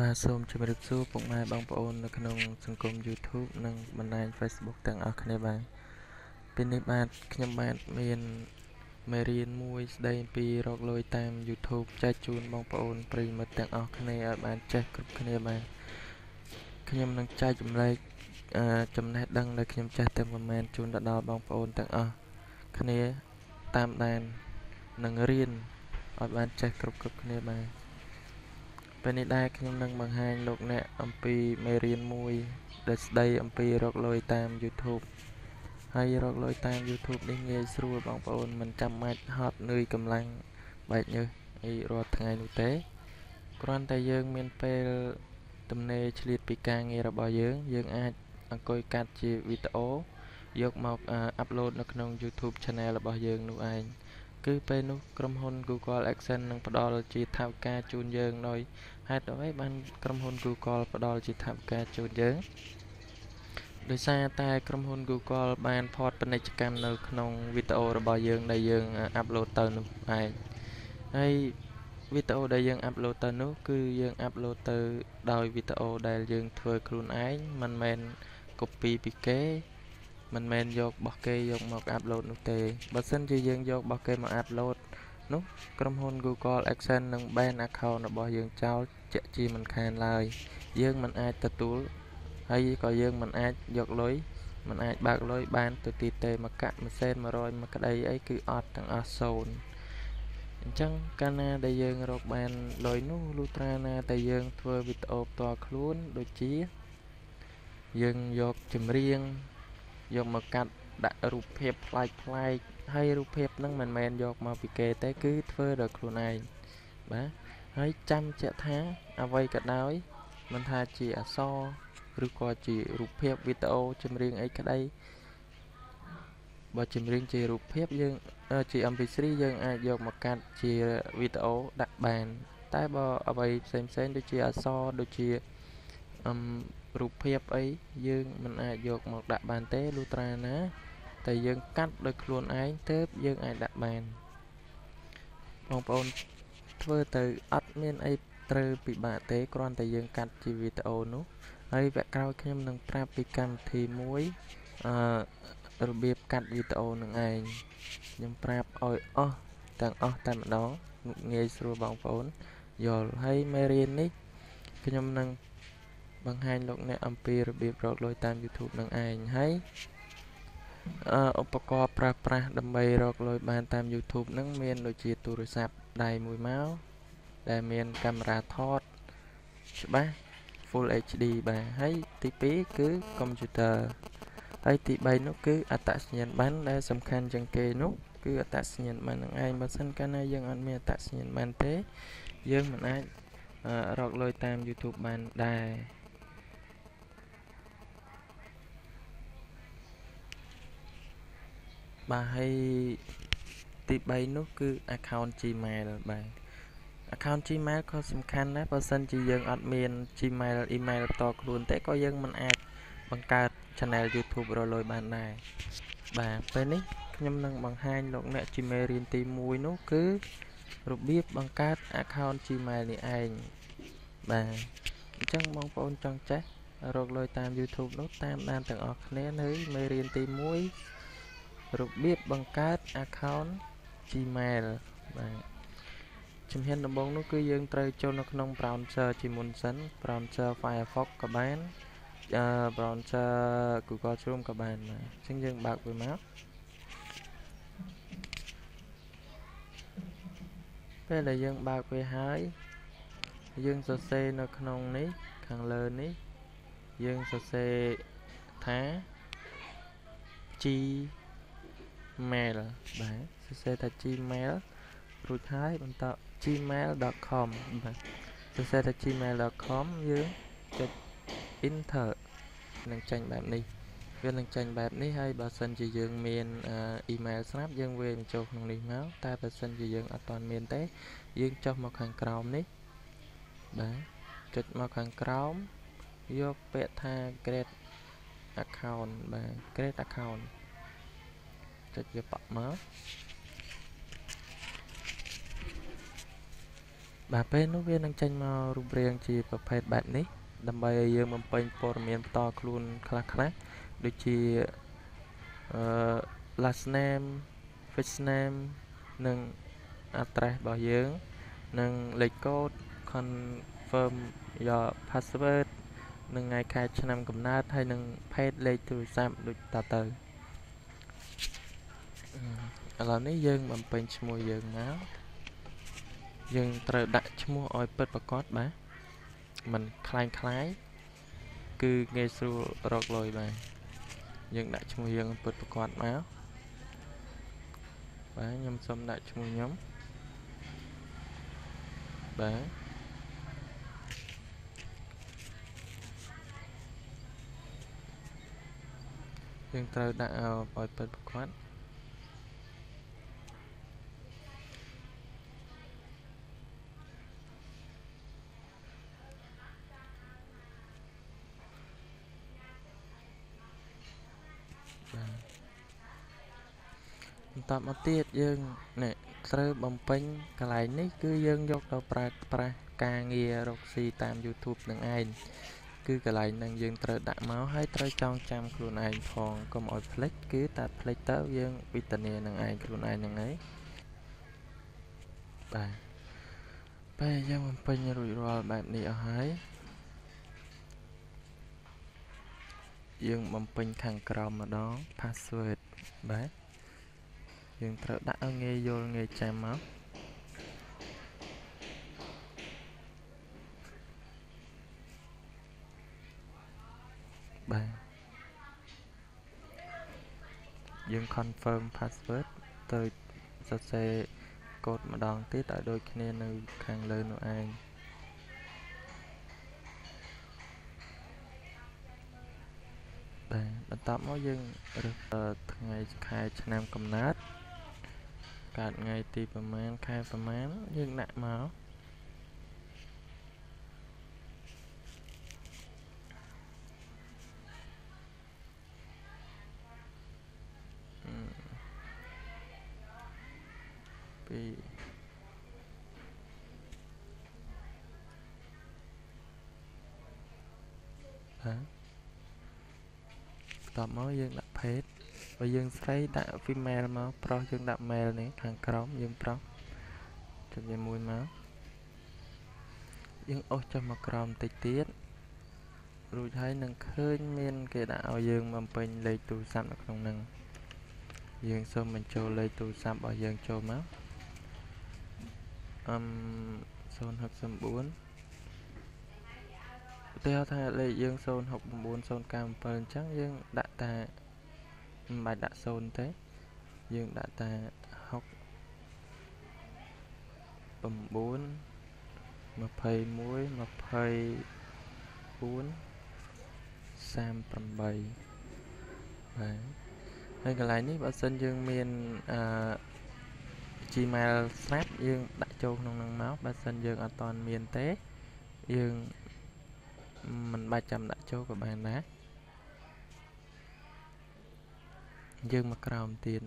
បាទសូមជម្រាបសួរពុកម៉ែបងប្អូននៅក្នុងសង្គម YouTube និងបណ្ដាញ Facebook ទាំងអស់គ្នាបាទពេលនេះបាទខ្ញុំបាទមានមេរៀនមួយស្ដីអំពីរកលុយតាម YouTube ចែកជូនបងប្អូនប្រិយមិត្តទាំងអស់គ្នាឲ្យបានចេះគ្រប់គ្នាបាទខ្ញុំនឹងចែកចម្លែកចំណេះដឹងដែលខ្ញុំចេះតែមិនមែនជូនទៅដល់បងប្អូនទាំងអស់គ្នាតាមដាននិងរៀនឲ្យបានចេះគ្រប់គ្នាបាទពេលនេះដែរខ្ញុំនឹងបង្ហាញលោកអ្នកអំពីមេរៀនមួយដែលស្ដីអំពីរកលុយតាម YouTube ហើយរកលុយតាម YouTube នេះងាយស្រួលបងប្អូនមិនចាំបាច់ហត់នឿយកម្លាំងបែកញើសអីរាល់ថ្ងៃនោះទេគ្រាន់តែយើងមានពេលទំនេរឆ្លៀតពីការងាររបស់យើងអាចអង្គុយកាត់ជាវីដេអូយកមកអាប់ឡូតនៅក្នុង YouTube Channel របស់យើងនោះឯងគឺពេលនោះក្រុមហ៊ុន Google AdSense នឹងផ្ដល់ជាថវិកាជូនយើងដោយហេតុអ្វីបានក្រុមហ៊ុន Google ផ្ដល់ជាថវិកាជូនយើងដោយសារតែក្រុមហ៊ុន Google បានផតពាណិជ្ជកម្មនៅក្នុងវីដេអូរបស់យើងដែលយើងអាប់ឡូតទៅនោះឯងហើយវីដេអូដែលយើងអាប់ឡូតទៅនោះគឺយើងអាប់ឡូតទៅដោយវីដេអូដែលយើងធ្វើខ្លួនឯងមិនមែន copy ពីគេមិនមែនយករបស់គេយកមកអាប់ឡូតនោះទេបើសិនជាយើងយករបស់គេមកអាប់ឡូតនោះក្រុមហ៊ុន Google AdSense នឹង ban account របស់យើងចោលជាក់ជាមិនខានឡើយយើងមិនអាចទទួលហើយក៏យើងមិនអាចយកលុយមិនអាចបើកលុយបានទៅទីទេមកកាក់មួយសេន100មួយក្តីអីគឺអត់ទាំងអស់សូន្យអញ្ចឹងកាលណាដែលយើងរកបានលុយនោះលុះត្រាណាតែយើងធ្វើវីដេអូផ្ទាល់ខ្លួនដូចជាយើងយកចម្រៀងយកមកកាត់ដាក់រូបភាពប្លែកហើយរូបភាពហ្នឹងមិនមែនយកមកពីគេទេគឺធ្វើដោយខ្លួនឯងបាទហើយចាំជាក់ថាអ្វីក៏ដោយមិនថាជាអក្សរឬក៏ជារូបភាពវីដេអូចម្រៀងអីក្តីបើចម្រៀងជារូបភាពយើងជា MP3 យើងអាចយកមកកាត់ជាវីដេអូដាក់បានតែបើអ្វីផ្សេងដូចជាអក្សរដូចជារូបភាពអីយើងមិនអាចយកមកដាក់បានទេលុះត្រាណាតែយើងកាត់ដោយខ្លួនឯងទើបយើងអាចដាក់បានបងប្អូនធ្វើទៅអត់មានអីត្រូវពិបាកទេគ្រាន់តែយើងកាត់ជាវីដេអូនោះហើយវគ្គក្រោយខ្ញុំនឹងប្រាប់ពីកម្មវិធីមួយរបៀបកាត់វីដេអូនឹងឯងខ្ញុំប្រាប់ឲ្យអស់ទាំងអស់តែម្ដងងាយស្រួលបងប្អូនយល់ហើយមេរៀននេះខ្ញុំនឹងបង្ហាញលោកអ្នកអំពីរបៀបរកលុយតាម YouTube នឹងឯងហើយឧបករណ៍ប្រើប្រាស់ដើម្បីរកលុយបានតាម YouTube នឹងមានដូចជាទូរស័ព្ទដៃមួយមកដែលមានកាមេរ៉ាថតច្បាស់ Full HD បាទហើយទី2គឺកុំព្យូទ័រហើយទី3នោះគឺអត្តសញ្ញាណប័ណ្ណដែលសំខាន់ជាងគេនោះគឺអត្តសញ្ញាណប័ណ្ណនឹងឯងបើសិនកាលណាយើងអត់មានអត្តសញ្ញាណប័ណ្ណទេយើងមិនអាចរកលុយតាម YouTube បានដែរបាទហើយទី3នោះគឺ account Gmail បាទ account Gmail ក៏សំខាន់ដែរបើសិនជាយើងអត់មាន Gmail email ផ្ទាល់ខ្លួនទេក៏យើងមិនអាចបង្កើត channel YouTube រកលុយបានដែរបាទពេលនេះខ្ញុំនឹងបង្ហាញលោកអ្នកជាមេរៀនទី1នោះគឺរបៀបបង្កើត account Gmail នេះឯងបាទអញ្ចឹងបងប្អូនចង់ចេះរកលុយតាម YouTube នោះតាមដានទាំងអស់គ្នានៅមេរៀនទី1របៀបបង្កើត account Gmail បាទជំហានដំបូងនោះគឺយើងត្រូវចូលនៅក្នុង browser ជាមុនសិន browser Firefox ក៏បាន browser Google Chrome ក៏បានបាទអញ្ចឹងយើងបើកវាមកពេលដែលយើងបើកវាហើយយើងសរសេរនៅក្នុងនេះខាងលើនេះយើងសរសេរថា Gmail បាទសរសេរថា Gmail រួចហើយបន្ត gmail.com បាទសរសេរថា gmail.com យើងចុច enter នឹងចេញបែបនេះវានឹងចេញបែបនេះហើយបើសិនជាយើងមាន email ស្រាប់យើងវាបញ្ចូលក្នុងនេះមកតែបើសិនជាយើងអត់ទាន់មានទេយើងចុះមកខាងក្រោមនេះបាទចុចមកខាងក្រោមយកពាក្យថា create account បាទ create account ចុចវាបកមក បាទពេលនោះវានឹងចេញមករូបរាងជាប្រភេទបែបនេះដើម្បីឲ្យយើងបំពេញព័ត៌មានបន្តខ្លួនខ្លះដូចជាlast name first name និង address របស់យើងនិងលេខកូដ confirm your password និងថ្ងៃខែឆ្នាំកំណើតហើយនិងភេទលេខទូរស័ព្ទដូចតទៅឥឡូវនេះយើងបំពេញឈ្មោះយើងមកយើងត្រូវដាក់ឈ្មោះឲ្យពិតប្រាកដបាទមិនคล้ายគឺងាយស្រួលរកលុយបាទយើងដាក់ឈ្មោះយើងពិតប្រាកដមកបាទខ្ញុំសូមដាក់ឈ្មោះខ្ញុំបាទយើងត្រូវដាក់ឲ្យពិតប្រាកដបន្តមកទៀតយើងនេះត្រូវបំពេញកន្លែងនេះគឺយើងយកទៅប្រើប្រាស់ការងាររកស៊ីតាម YouTube នឹងឯងគឺកន្លែងហ្នឹងយើងត្រូវដាក់មកហើយត្រូវចងចាំខ្លួនឯងផងកុំឲ្យភ្លេចគឺតែភ្លេចទៅយើងវិធាននឹងឯងខ្លួនឯងហ្នឹងឯងបាទពេលយើងបំពេញរួចរាល់បែបនេះអស់ហើយយើងបំពេញខាងក្រោមម្ដង password បាទយើងត្រូវដាក់ឲ្យងាយយល់ងាយចាំមកបាទយើង confirm password ទៅសរសេរកូដម្ដងទៀតឲ្យដូចគ្នានៅខាងលើនោះឯងបាទបន្ទាប់មកយើងរើសថ្ងៃខែឆ្នាំកំណើតកើតថ្ងៃទីប្រមាណខែប្រមាណយើងដាក់មកពីបាទបន្ទាប់មកយើងដាក់ភេទបើយើងស្រីដាក់ female មកប្រុសយើងដាក់ male នេះខាងក្រោមយើងប្រុសចុចវាមួយមកយើងអូសចុះមកក្រោមបន្តិចទៀតរួចហើយនឹងឃើញមានគេដាក់ឲ្យយើងបំពេញលេខទូរស័ព្ទនៅក្នុងហ្នឹងយើងសូមបញ្ចូលលេខទូរស័ព្ទរបស់យើងចូលមក069ឧទាហរណ៍ថាលេខយើង069097អញ្ចឹងយើងដាក់តែមិនបាច់ដាក់0ទេយើងដាក់តែ69 21 24 38បាទហើយកន្លែងនេះបើសិនយើងមានGmail ស្រាប់យើងដាក់ចូលក្នុងហ្នឹងមកបើសិនយើងអត់ទាន់មានទេយើងមិនបាច់ចាំដាក់ចូលក៏បានដែរយើងមកក្រោមទៀត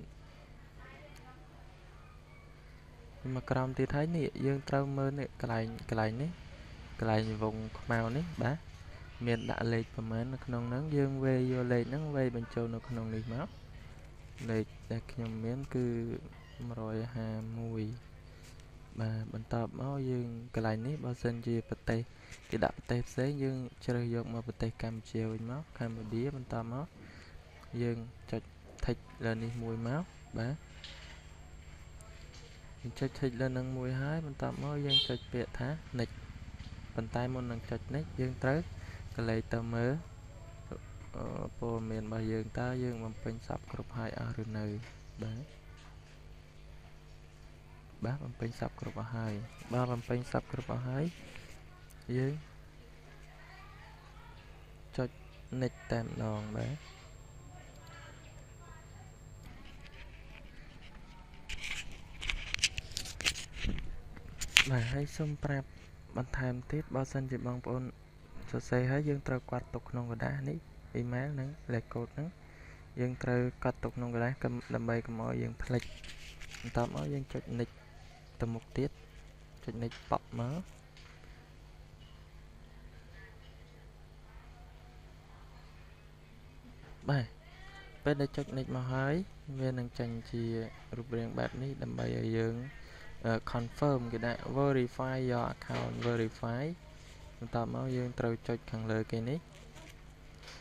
ហើយនេះយើងត្រូវមើលនេះកន្លែងនេះកន្លែងវងខ្មៅនេះបាទមានដាក់លេខប្រមាណនៅក្នុងហ្នឹងយើងវេយកលេខហ្នឹងវេបញ្ចូលនៅក្នុងនេះមកលេខដែលខ្ញុំមានគឺ151បាទបន្ទាប់មកយើងកន្លែងនេះបើសិនជាប្រទេសគេដាក់ប្រទេសផ្សេងយើងជ្រើសយកមកប្រទេសកម្ពុជាវិញមកកម្ពុជាបន្ទាប់មកយើងចុច tick លើនេះមួយមកបាទយើងចុច tick លើនឹងមួយហើយបន្ទាប់មកយើងចុចពាក្យថា next ប៉ុន្តែមុននឹងចុច next យើងត្រូវកលេសទៅមើលព័ត៌មានរបស់យើងតើយើងបំពេញសពគ្រប់ហើយអស់ឬនៅបាទបំពេញសពគ្រប់អស់ហើយបើបំពេញសពគ្រប់អស់ហើយយើងចុច next តែម្ដងបាទហើយសូមប្រាប់បន្ថែមទៀតបើសិនជាបងប្អូនសរសេរហើយយើងត្រូវកត់ទុកក្នុងក្រដាសនេះ email និងលេខកូដហ្នឹងយើងត្រូវកត់ទុកក្នុងក្រដាសដើម្បីកុំឲ្យយើងភ្លេចបន្ទាប់មកយើងចុច next ទៅមុខទៀតច ចុច next បកមកបាទពេលដែលចុច next មកហើយវានឹងចេញជារូបរាងបែបនេះដើម្បីឲ្យយើងconfirm គេដាក់ verify your account verify បន្តមកយើងត្រូវចុចខាងលើគេនេះ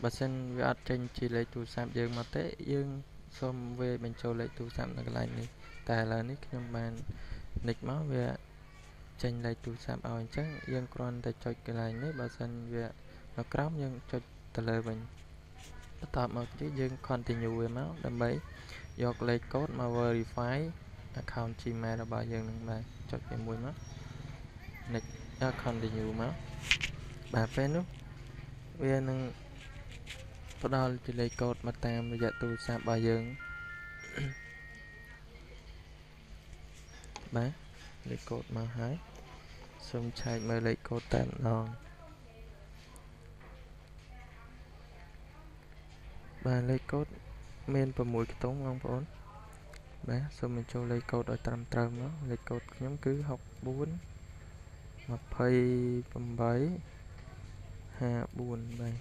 បើសិនវាអត់ចេញជាលេខទូរស័ព្ទយើងមកទេយើងសូមវាបញ្ចូលលេខទូរស័ព្ទនៅកន្លែងនេះតែឥឡូវនេះខ្ញុំបាននិចមកវាចេញលេខទូរស័ព្ទឲ្យអញ្ចឹងយើងគ្រាន់តែចុចកន្លែងនេះបើសិនវានៅក្រោមយើងចុចទៅលើវិញបន្តមកទៀតយើង continue វាមកដើម្បីយកលេខកូដមក verify account Gmail របស់យើងនឹងបាទចុចវាមួយមក next continue មកបាទពេលនោះវានឹងផ្ដល់ជាលេខកូដមកតាមរយៈទូរស័ព្ទរបស់យើងបាទលេខកូដមកហើយសូមឆែកមើលលេខកូដតែម្ដងបាទលេខកូដមាន6ខ្ទង់បងប្អូនបាទសូមបញ្ចូលលេខកូដឲ្យត្រឹមត្រូវមកលេខកូដខ្ញុំគឺ64 28 54បាទ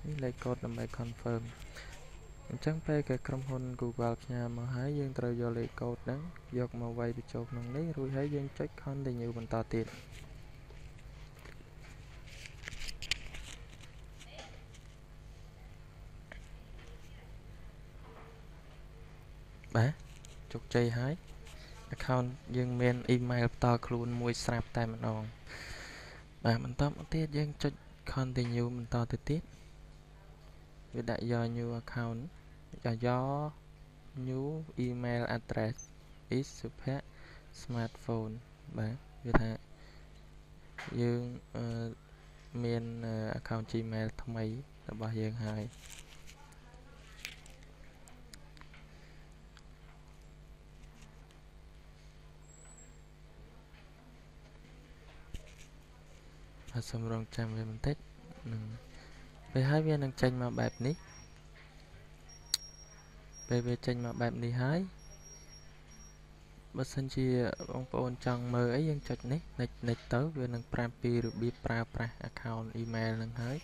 នេះលេខកូដដើម្បី confirm អញ្ចឹងពេលគេក្រុមហ៊ុន Google ផ្ញើមកហើយយើងត្រូវយកលេខកូដហ្នឹងយកមកវាយបញ្ចូលក្នុងនេះរួចហើយយើងចុច continue បន្តទៀតបាទជោគជ័យហើយ account យើងមាន email ផ្ទាល់ខ្លួនមួយស្រាប់តែម្ដងបាទបន្តមកទៀតយើងចុច continue បន្តទៅទៀតវាដាក់យក new account យក new email address is សុភ័ក្រ smartphone បាទវាថាយើងមាន account Gmail ថ្មីរបស់យើងហើយសូមរងចាំវាបន្តិចពេលហើយវានឹងចេញមកបែបនេះពេលវាចេញមកបែបនេះហើយបើសិនជាបងប្អូនចង់មើលអីយើងចុចនេះ next ទៅវានឹងប្រាប់ពីរបៀបប្រើប្រាស់ account email នឹងហើយ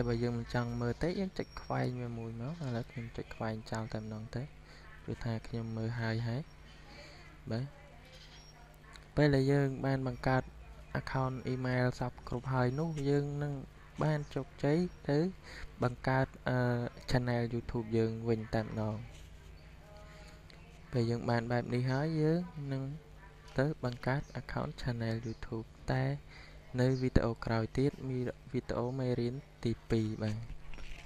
បើយើងមិនចង់មើលទេយើងចុចខ្វែងវាមួយមកឥឡូវខ្ញុំចុចខ្វែងចោលតែម្ដងទេព្រោះថាខ្ញុំមើលហើយបាទពេលដែលយើងបានបង្កើត account email សពគ្រប់ហើយនោះយើងនឹងបានជោគជ័យទៅបង្កើតchannel YouTube យើងវិញតែម្ដងពេលយើងបានបែបនេះហើយយើងនឹងទៅបង្កើត account channel YouTube តែនៅវីដេអូក្រោយទៀតមានវីដេអូមេរៀនទី2បាទ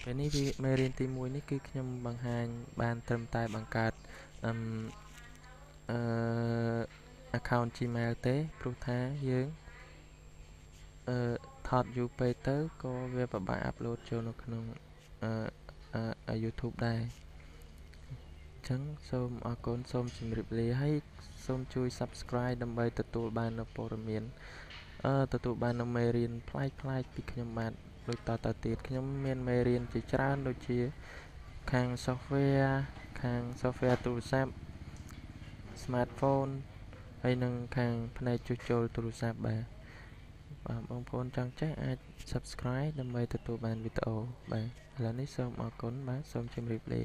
ពេលនេះមេរៀនទី1នេះគឺខ្ញុំបង្ហាញបានត្រឹមតែបង្កើតaccount Gmail ទេព្រោះថាយើងថតយូរពេកទៅក៏វាពិបាកអាប់ឡូតចូលនៅក្នុងYouTube ដែរអញ្ចឹងសូមអរគុណសូមជម្រាបលាហើយសូមជួយ Subscribe ដើម្បីទទួលបាននូវព័ត៌មានទទួលបាននូវមេរៀនប្លែកៗពីខ្ញុំបាទដូចតទៅទៀតខ្ញុំមានមេរៀនជាច្រើនដូចជាខាង software ទូរស័ព្ទ smartphone ហើយនិងខាងផ្នែកជួសជុលទូរស័ព្ទបាទបងប្អូនចង់ចេះអាច Subscribe ដើម្បីទទួលបានវីដេអូបាទឥឡូវនេះសូមអរគុណបាទសូមជម្រាបលា